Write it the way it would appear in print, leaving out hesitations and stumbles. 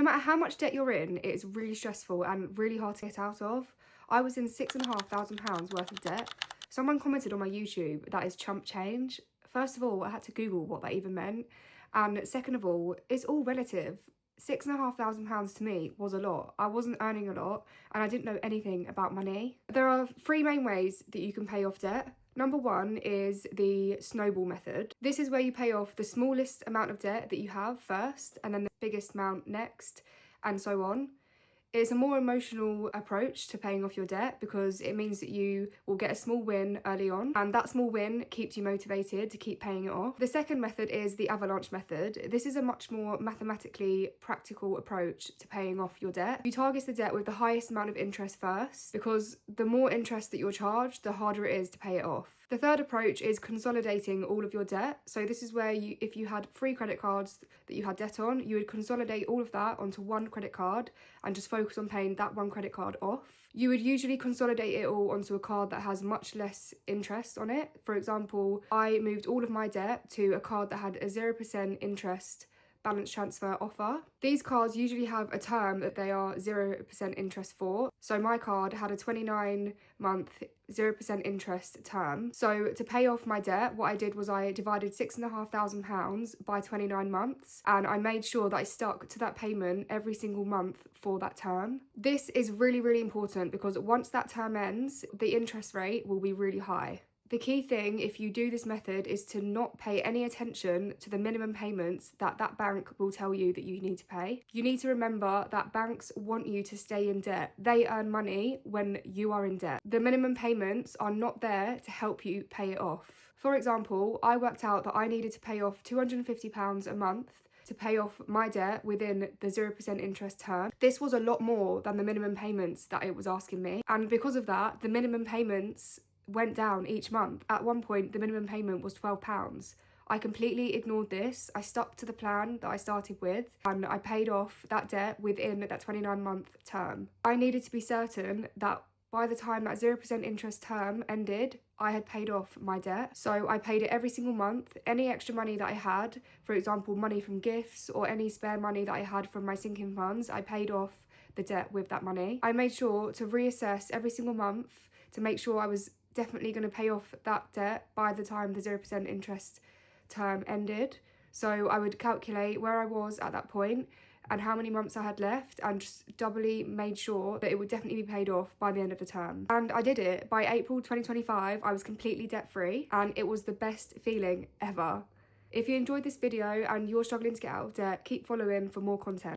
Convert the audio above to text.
No matter how much debt you're in, it's really stressful and really hard to get out of. I was in £6,500 worth of debt. Someone commented on my YouTube that is chump change. First of all, I had to Google what that even meant. And second of all, it's all relative. £6,500 to me was a lot. I wasn't earning a lot and I didn't know anything about money. There are three main ways that you can pay off debt. Number one is the snowball method. This is where you pay off the smallest amount of debt that you have first and then the biggest amount next and so on. It's a more emotional approach to paying off your debt because it means that you will get a small win early on and that small win keeps you motivated to keep paying it off. The second method is the avalanche method. This is a much more mathematically practical approach to paying off your debt. You target the debt with the highest amount of interest first because the more interest that you're charged, the harder it is to pay it off. The third approach is consolidating all of your debt. So this is where if you had 3 credit cards that you had debt on, you would consolidate all of that onto one credit card and just focus on paying that one credit card off. You would usually consolidate it all onto a card that has much less interest on it. For example, I moved all of my debt to a card that had a 0% interest balance transfer offer. These cards usually have a term that they are 0% interest for. So my card had a 29-month 0% interest term. So to pay off my debt, what I did was I divided £6,500 by 29 months and I made sure that I stuck to that payment every single month for that term. This is really, really important because once that term ends, the interest rate will be really high. The key thing if you do this method is to not pay any attention to the minimum payments that bank will tell you that you need to pay. You need to remember that banks want you to stay in debt. They earn money when you are in debt. The minimum payments are not there to help you pay it off. For example, I worked out that I needed to pay off £250 a month to pay off my debt within the 0% interest term. This was a lot more than the minimum payments that it was asking me. And because of that, the minimum payments went down each month. At one point, the minimum payment was £12. I completely ignored this. I stuck to the plan that I started with and I paid off that debt within that 29-month term. I needed to be certain that by the time that 0% interest term ended, I had paid off my debt. So I paid it every single month. Any extra money that I had, for example, money from gifts or any spare money that I had from my sinking funds, I paid off the debt with that money. I made sure to reassess every single month to make sure I was definitely going to pay off that debt by the time the 0% interest term ended. So I would calculate where I was at that point and how many months I had left and just doubly made sure that it would definitely be paid off by the end of the term. And I did it. By April 2025, I was completely debt-free and it was the best feeling ever. If you enjoyed this video and you're struggling to get out of debt, keep following for more content.